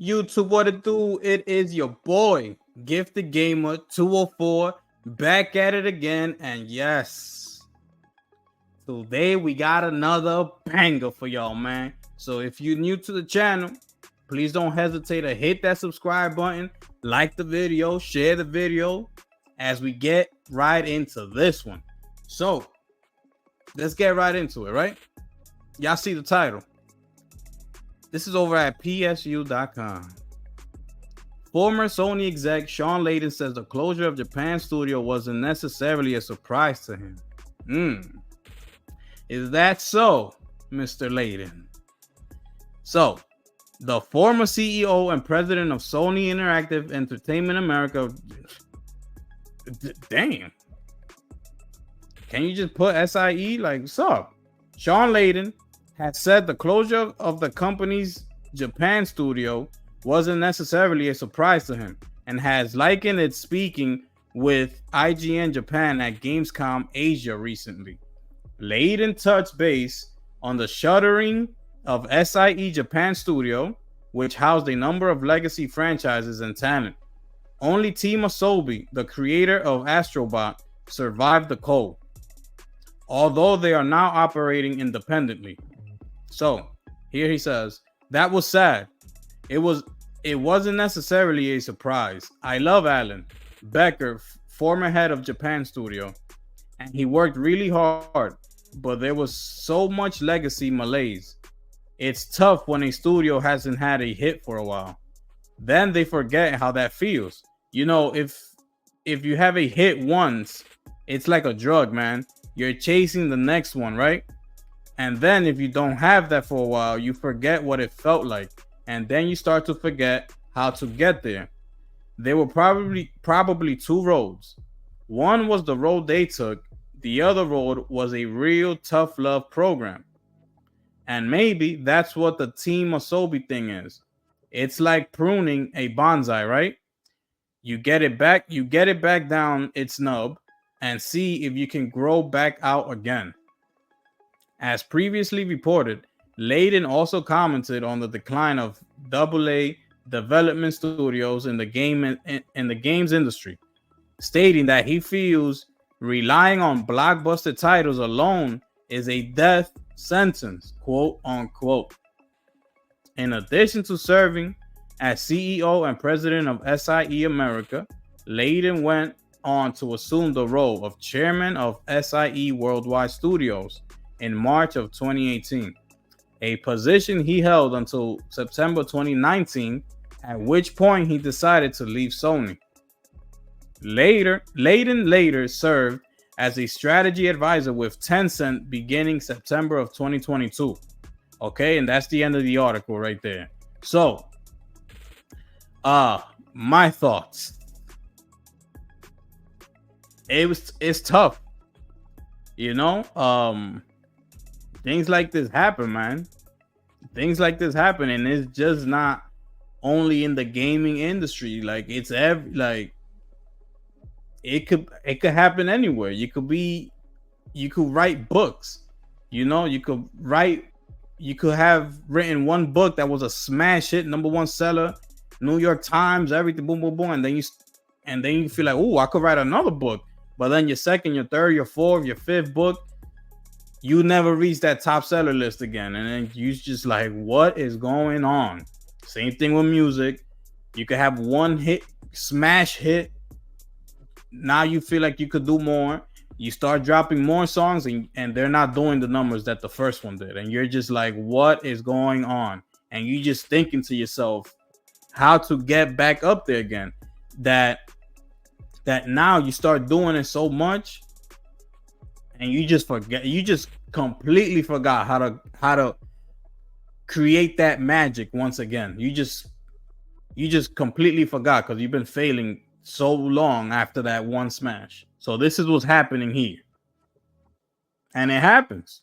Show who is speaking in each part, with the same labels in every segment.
Speaker 1: YouTube, what it do? It is your boy, Gifted Gamer 204, back at it again. And yes, today we got another banger for y'all, man. So if you're new to the channel, please don't hesitate to hit that subscribe button, like the video, share the video as we get right into this one. So let's get right into it, right? Y'all see the title. This is over at psu.com. Former Sony exec Sean Layden says the closure of Japan studio wasn't necessarily a surprise to him. Is that so, Mr. Layden? So, the former CEO and president of Sony Interactive Entertainment America, damn. Can you just put SIE? Like, what's up? Sean Layden has said the closure of the company's Japan studio wasn't necessarily a surprise to him and has likened it speaking with IGN Japan at Gamescom Asia recently. Layden touched base on the shuttering of SIE Japan studio, which housed a number of legacy franchises and talent. Only Team Asobi, the creator of Astrobot, survived the cold, although they are now operating independently. So here he says, that was sad. It wasn't necessarily a surprise. I love Alan Becker, former head of Japan studio, and he worked really hard, but there was so much legacy malaise. It's tough when a studio hasn't had a hit for a while. Then they forget how that feels. You know, if you have a hit once, it's like a drug, man. You're chasing the next one, right? And then if you don't have that for a while, you forget what it felt like. And then you start to forget how to get there. There were probably two roads. One was the road they took. The other road was a real tough love program. And maybe that's what the Team Asobi thing is. It's like pruning a bonsai, right? You get it back down its nub and see if you can grow back out again. As previously reported, Layden also commented on the decline of AA development studios in the games industry, stating that he feels relying on blockbuster titles alone is a death sentence, quote unquote. In addition to serving as CEO and president of SIE America, Layden went on to assume the role of chairman of SIE Worldwide Studios in March of 2018, a position he held until September 2019, at which point he decided to leave Sony. Layden later served as a strategy advisor with Tencent beginning September of 2022. Okay, and that's the end of the article right there. So, my thoughts. It's tough. You know, things like this happen, man. Things like this happen, and it's just not only in the gaming industry. Like it's it could happen anywhere. You could write books. You know, you could have written one book that was a smash hit, number one seller, New York Times, everything, boom, boom, boom, and then you feel like, oh, I could write another book. But then your second, your third, your fourth, your fifth book, you never reach that top seller list again. And then you just like, what is going on? Same thing with music. You could have one hit, smash hit. Now you feel like you could do more. You start dropping more songs and they're not doing the numbers that the first one did. And you're just like, what is going on? And you just thinking to yourself how to get back up there again. That now you start doing it so much and you just completely forgot how to create that magic once again. You just completely forgot because you've been failing so long after that one smash. So this is what's happening here. And it happens.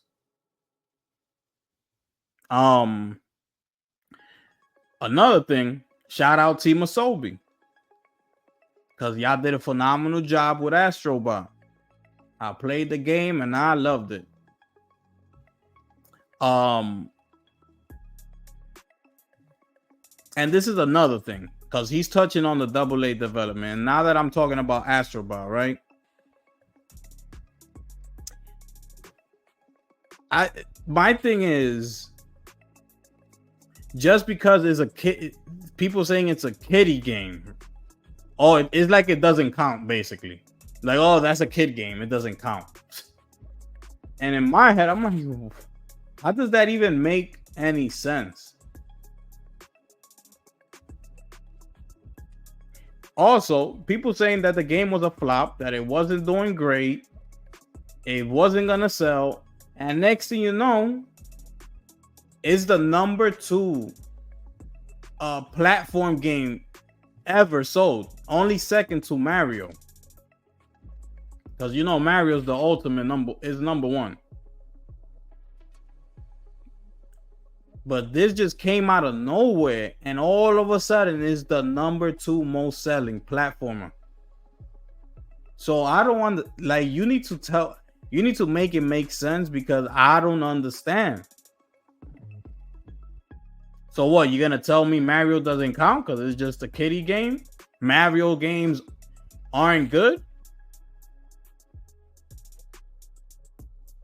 Speaker 1: Another thing, shout out Team Asobi, because y'all did a phenomenal job with Astrobot. I played the game and I loved it. And this is another thing, because he's touching on the AA development. And now that I'm talking about Astro Bot, right? My thing is, just because it's a kid, people saying it's a kiddie game. Oh, it's like it doesn't count, basically. Like, oh, that's a kid game. It doesn't count. And in my head, I'm like, how does that even make any sense? Also, people saying that the game was a flop, that it wasn't doing great, it wasn't gonna sell, and next thing you know, it's the number 2 platform game ever sold, only second to Mario. Because you know Mario's the ultimate number 1. But this just came out of nowhere, and all of a sudden is the number 2 most selling platformer. So I don't want to, like, you need to make it make sense, because I don't understand. So what, you're gonna tell me Mario doesn't count because it's just a kiddie game? Mario games aren't good?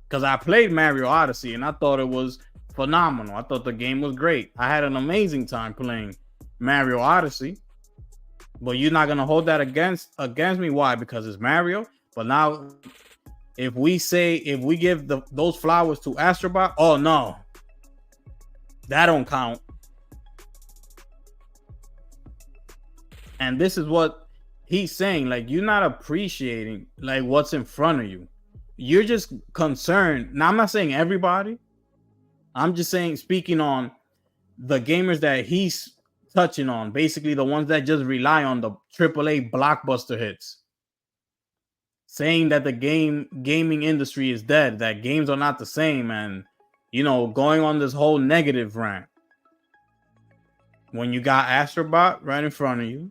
Speaker 1: Because I played Mario Odyssey and I thought it was phenomenal. I thought the game was great. I had an amazing time playing Mario Odyssey. But you're not gonna hold that against me. Why? Because it's Mario. But now, if we give those flowers to Astrobot, oh no, that don't count. And this is what he's saying. Like, you're not appreciating like what's in front of you. You're just concerned. Now, I'm not saying everybody. I'm just saying, speaking on the gamers that he's touching on, basically the ones that just rely on the AAA blockbuster hits, saying that the gaming industry is dead, that games are not the same, and, you know, going on this whole negative rant. When you got Astrobot right in front of you,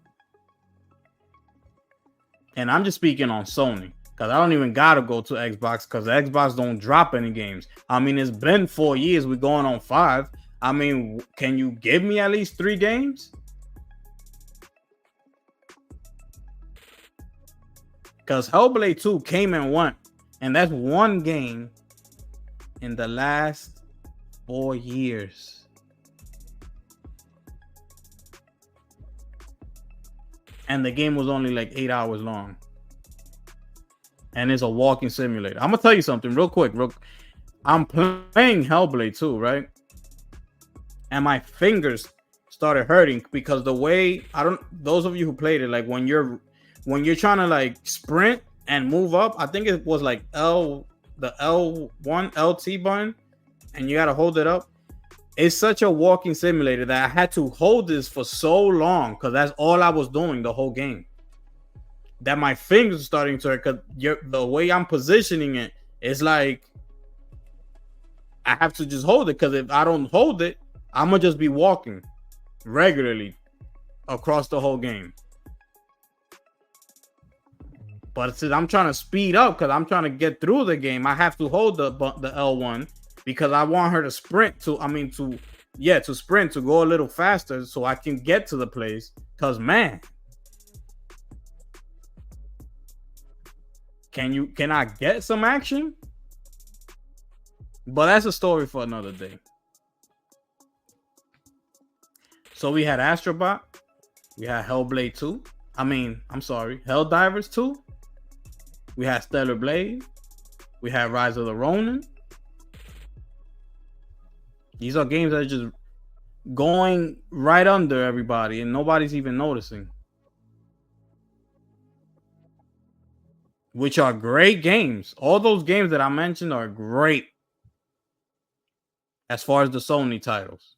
Speaker 1: and I'm just speaking on Sony, because I don't even gotta go to Xbox, because Xbox don't drop any games. I mean, it's been 4 years. We're going on 5. I mean, can you give me at least 3 games? Because Hellblade 2 came and went. And that's one game in the last 4 years. And the game was only like 8 hours long. And it's a walking simulator. I'm gonna tell you something real quick. I'm playing Hellblade 2, right? And my fingers started hurting because the way those of you who played it, like when you're trying to like sprint and move up, I think it was like the L1 LT button, and you gotta hold it up. It's such a walking simulator that I had to hold this for so long, because that's all I was doing the whole game, that my fingers are starting to hurt, because the way I'm positioning it is like I have to just hold it, because if I don't hold it, I'm gonna just be walking regularly across the whole game. But since I'm trying to speed up, because I'm trying to get through the game, I have to hold the L1, because I want her to sprint to sprint, to go a little faster so I can get to the place. Because, man, can I get some action? But that's a story for another day. So we had Astrobot, we had Hellblade 2. Helldivers 2. We had Stellar Blade. We had Rise of the Ronin. These are games that are just going right under everybody and nobody's even noticing. Which are great games. All those games that I mentioned are great as far as the Sony titles.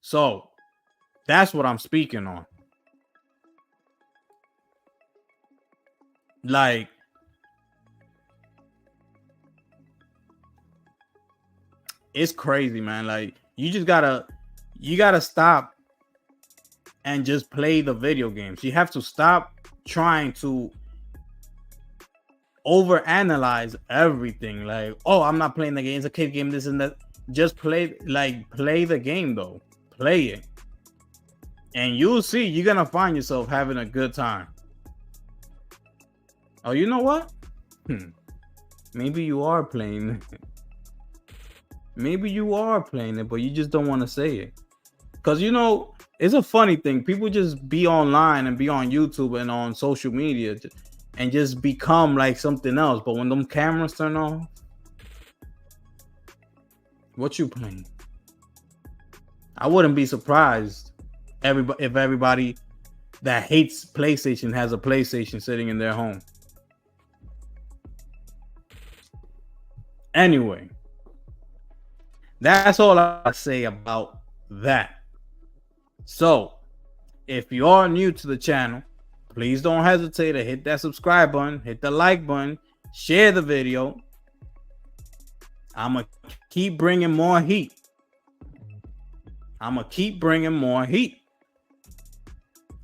Speaker 1: So that's what I'm speaking on. Like, it's crazy, man. Like, you gotta stop and just play the video games. You have to stop trying to overanalyze everything. Like, oh, I'm not playing the game, it's a kid game, this and that. Just play the game, though. Play it. And you'll see you're gonna find yourself having a good time. Oh, you know what? Maybe you are playing. Maybe you are playing it, but you just don't want to say it. Because, you know, it's a funny thing. People just be online and be on YouTube and on social media and just become like something else. But when them cameras turn off, what you playing? I wouldn't be surprised if everybody that hates PlayStation has a PlayStation sitting in their home. Anyway, that's all I say about that. So, if you are new to the channel, please don't hesitate to hit that subscribe button, hit the like button, share the video. I'm going to keep bringing more heat.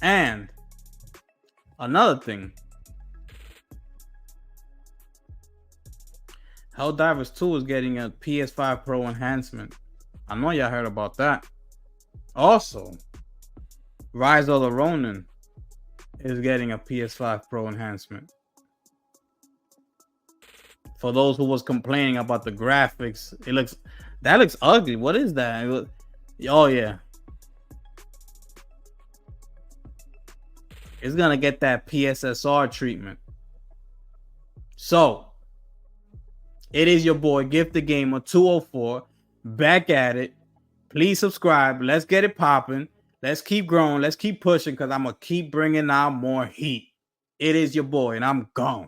Speaker 1: And another thing, Helldivers 2 is getting a PS5 Pro enhancement. I know y'all heard about that. Also, Rise of the Ronin is getting a PS5 Pro enhancement. For those who was complaining about the graphics, that looks ugly. What is that? Oh yeah. It's gonna get that PSSR treatment. So it is your boy Gift the Gamer 204 back at it. Please subscribe. Let's get it popping. Let's keep growing. Let's keep pushing because I'm gonna keep bringing out more heat. It is your boy, and I'm gone.